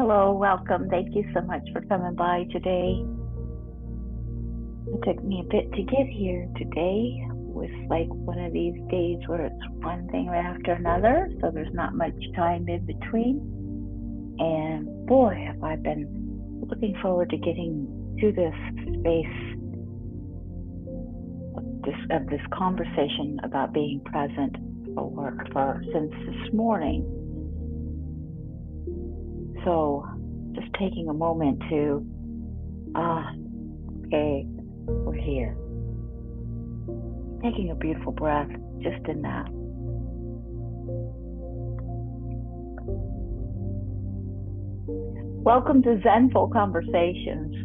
Hello, welcome. Thank you so much for coming by today. It took me a bit to get here today. It was like one of these days where it's one thing right after another, so there's not much time in between. And boy, have I been looking forward to getting to this space of this conversation about being present since this morning. So just taking a moment to, okay, we're here. Taking a beautiful breath just in that. Welcome to Zenful Conversations.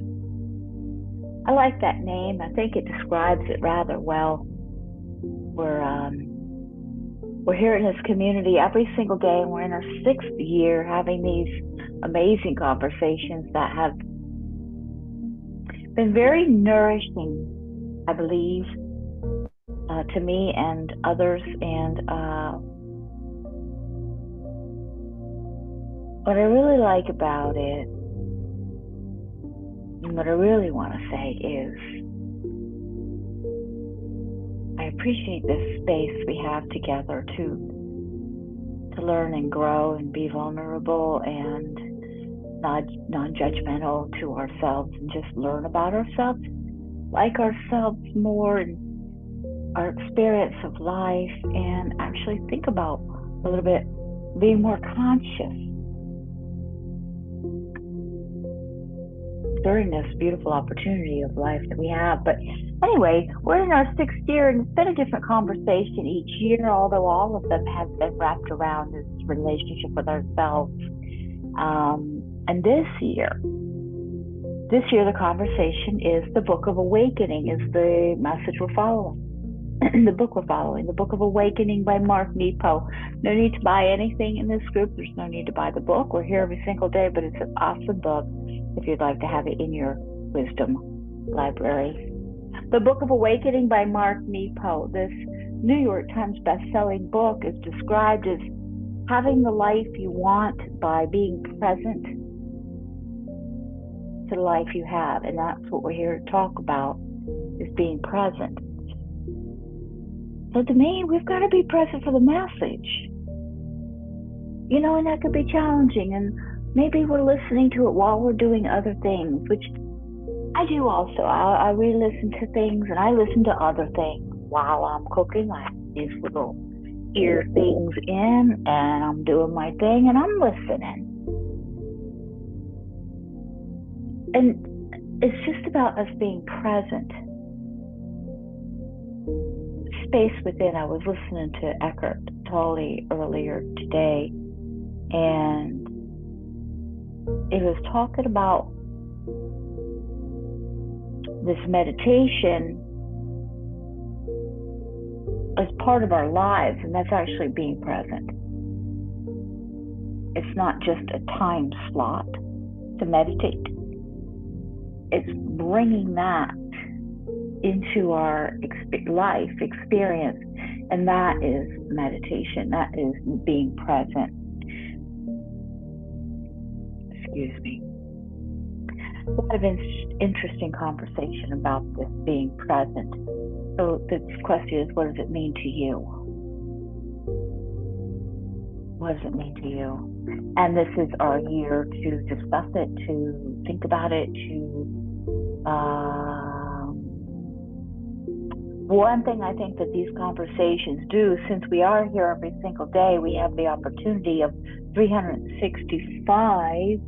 I like that name. I think it describes it rather well. We're here in this community every single day, and we're in our 6th year having these amazing conversations that have been very nourishing, I believe, to me and others. And what I really like about it, and what I really want to say is, I appreciate this space we have together to learn and grow and be vulnerable and non-judgmental to ourselves, and just learn about ourselves, like ourselves more, and our experience of life, and actually think about a little bit being more conscious during this beautiful opportunity of life that we have. But anyway, we're in our 6th year, and it's been a different conversation each year, although all of them have been wrapped around this relationship with ourselves. And this year, the conversation is the Book of Awakening, is the message we're following. The book we're following, the Book of Awakening by Mark Nepo. No need to buy anything in this group. There's no need to buy the book. We're here every single day, but it's an awesome book if you'd like to have it in your wisdom library. The Book of Awakening by Mark Nepo. This New York Times best-selling book is described as having the life you want by being present to the life you have. And that's what we're here to talk about, is being present. So to me, we've got to be present for the message. And that could be challenging. And maybe we're listening to it while we're doing other things, which I do also. I re-listen to things, and I listen to other things while I'm cooking. I have these little ear things in, and I'm doing my thing, and I'm listening. And it's just about us being present. Space within. I was listening to Eckhart Tolle earlier today, and it was talking about this meditation as part of our lives, and that's actually being present. It's not just a time slot to meditate. It's bringing that into our life experience, and that is meditation. That is being present. Excuse me. A lot of interesting conversation about this being present. So the question is, what does it mean to you? What does it mean to you? And this is our year to discuss it, to think about it, one thing I think that these conversations do, since we are here every single day, we have the opportunity of 365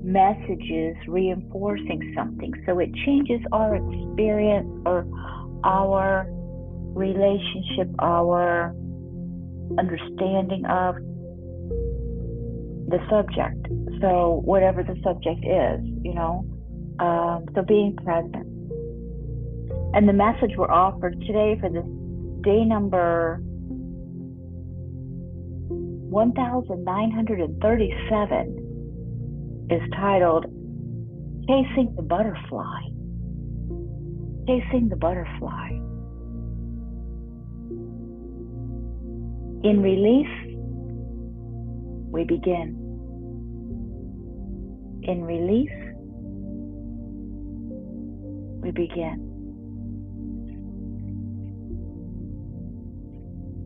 messages reinforcing something. So it changes our experience, or our relationship, our understanding of the subject. So whatever the subject is, so being present. And the message we're offered today for this day number 1937 is titled Chasing the Butterfly. Chasing the Butterfly. In release, we begin. In release, we begin.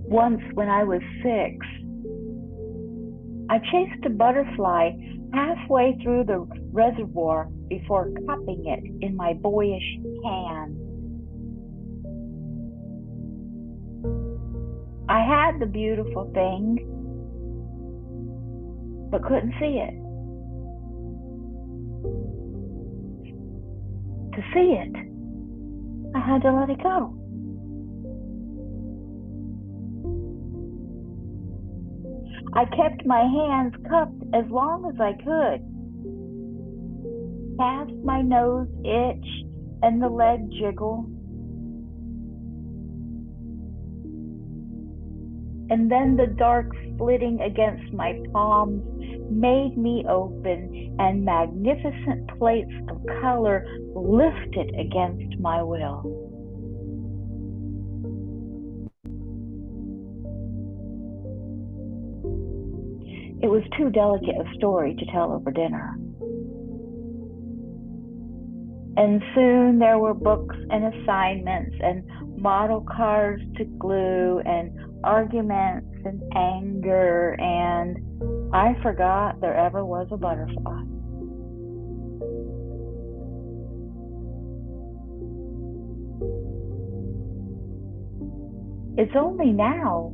Once when I was 6, I chased a butterfly halfway through the reservoir before cupping it in my boyish hand. I had the beautiful thing, but couldn't see it. To see it, I had to let it go. I kept my hands cupped as long as I could, past my nose itch and the leg jiggle. And then the dark flitting against my palms made me open, and magnificent plates of color lifted against my will. It was too delicate a story to tell over dinner. And soon there were books and assignments and model cars to glue and arguments and anger, and I forgot there ever was a butterfly. It's only now,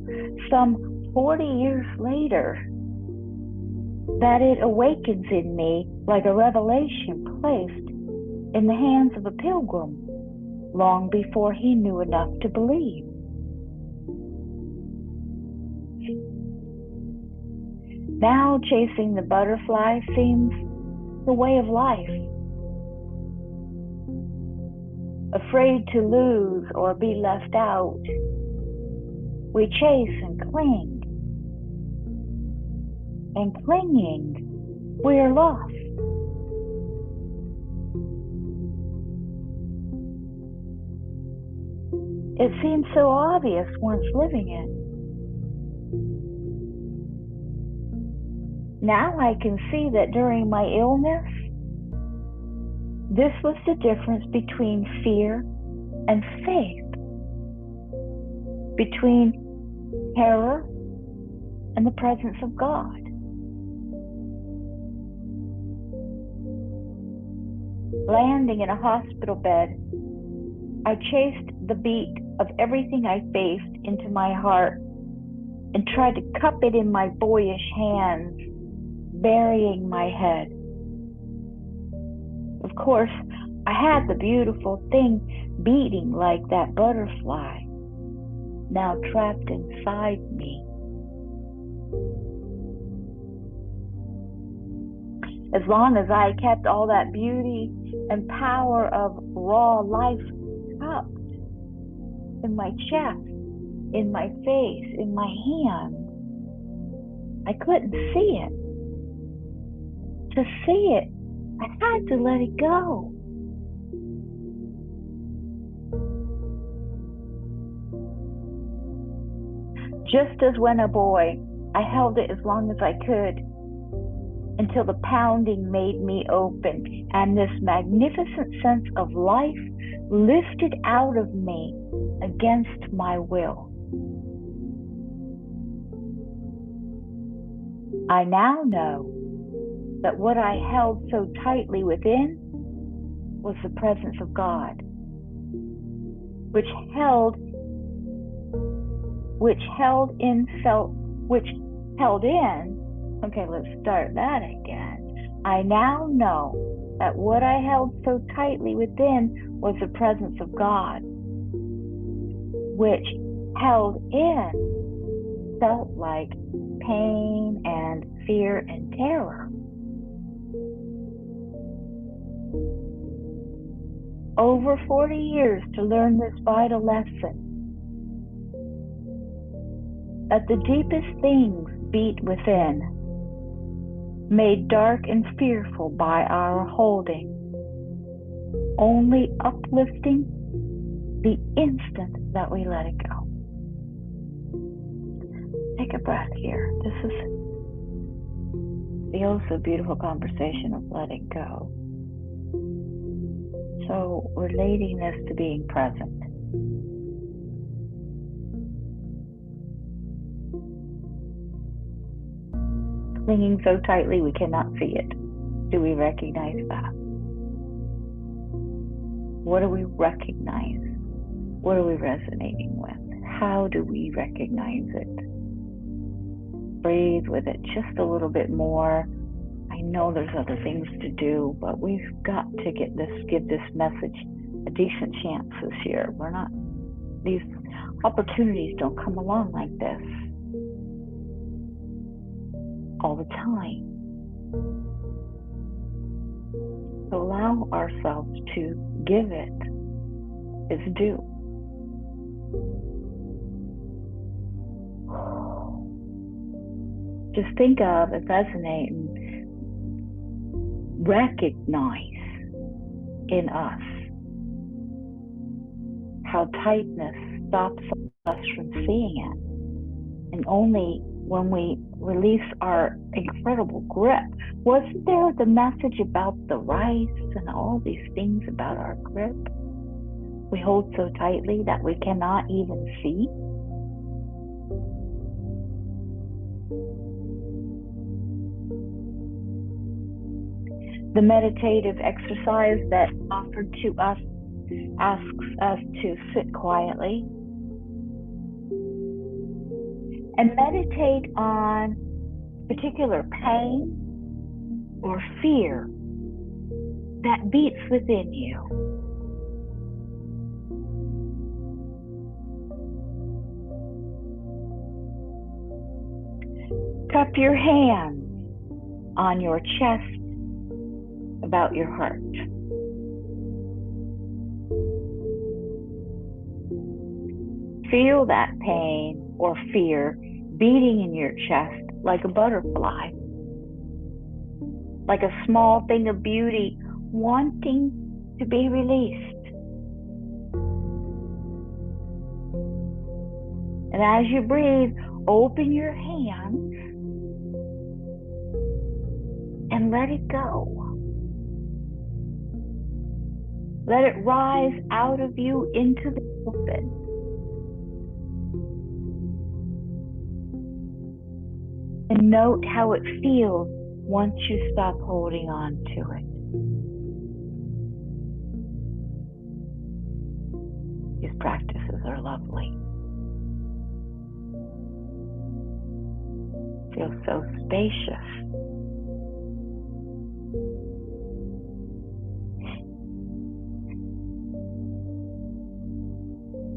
some 40 years later, that it awakens in me like a revelation placed in the hands of a pilgrim long before he knew enough to believe. Now chasing the butterfly seems the way of life. Afraid to lose or be left out, we chase and cling. And clinging, we are lost. It seems so obvious once living it. Now I can see that during my illness, this was the difference between fear and faith, between terror and the presence of God. Landing in a hospital bed, I chased the beat of everything I faced into my heart and tried to cup it in my boyish hands, burying my head. Of course, I had the beautiful thing beating like that butterfly, now trapped inside me. As long as I kept all that beauty and power of raw life cupped in my chest, in my face, in my hand, I couldn't see it. To see it, I had to let it go. Just as when a boy, I held it as long as I could, until the pounding made me open, and this magnificent sense of life lifted out of me against my will. I now know that what I held so tightly within was the presence of God, which held in. Okay, let's start that again. I now know that what I held so tightly within was the presence of God, which held in felt like pain and fear and terror. Over 40 years to learn this vital lesson, that the deepest things beat within, made dark and fearful by our holding, only uplifting the instant that we let it go. Take a breath here. the oh so beautiful conversation of letting go. So, relating this to being present. Clinging so tightly we cannot see it. Do we recognize that? What do we recognize? What are we resonating with? How do we recognize it? Breathe with it just a little bit more. I know there's other things to do, but we've got to give this message a decent chance this year. These opportunities don't come along like this all the time. So allow ourselves to give it its due. Just think of and resonate and recognize in us how tightness stops us from seeing it. And only when we release our incredible grip. Wasn't there the message about the rice and all these things about our grip? We hold so tightly that we cannot even see. The meditative exercise that offered to us asks us to sit quietly and meditate on particular pain or fear that beats within you. Cup your hands on your chest about your heart. Feel that pain or fear beating in your chest like a butterfly, like a small thing of beauty wanting to be released. And as you breathe, open your hands and let it go. Let it rise out of you into the open. And note how it feels once you stop holding on to it. These practices are lovely. Feel so spacious.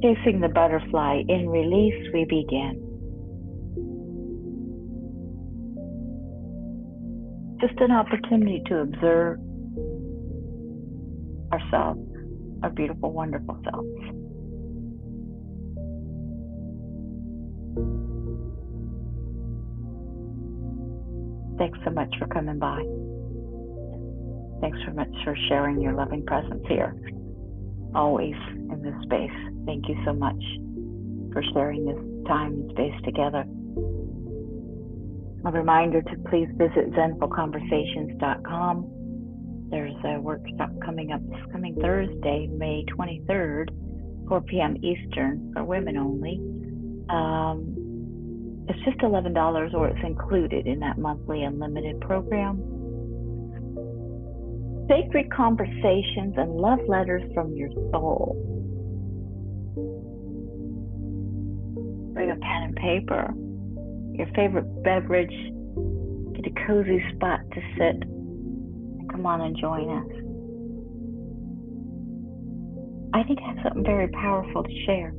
Chasing the butterfly, in release we begin. Just an opportunity to observe ourselves, our beautiful, wonderful selves. Thanks so much for coming by. Thanks so much for sharing your loving presence here, always in this space. Thank you so much for sharing this time and space together. A reminder to please visit zenfulconversations.com. There's a workshop coming up this coming Thursday, May 23rd, 4 p.m. Eastern, for women only. It's just $11 or it's included in that monthly unlimited program. Sacred conversations and love letters from your soul. Bring a pen and paper, your favorite beverage, get a cozy spot to sit, and come on and join us. I think I have something very powerful to share.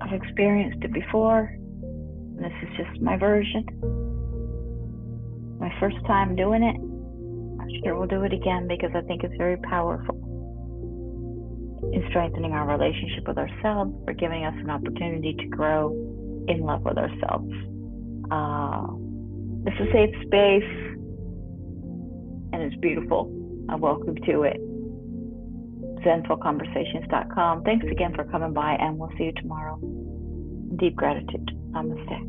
I've experienced it before, and this is just my version. My first time doing it. I'm sure we'll do it again because I think it's very powerful in strengthening our relationship with ourselves, for giving us an opportunity to grow in love with ourselves. It's a safe space, and it's beautiful. Welcome to it. Zenfulconversations.com. Thanks again for coming by, and we'll see you tomorrow. Deep gratitude. Namaste.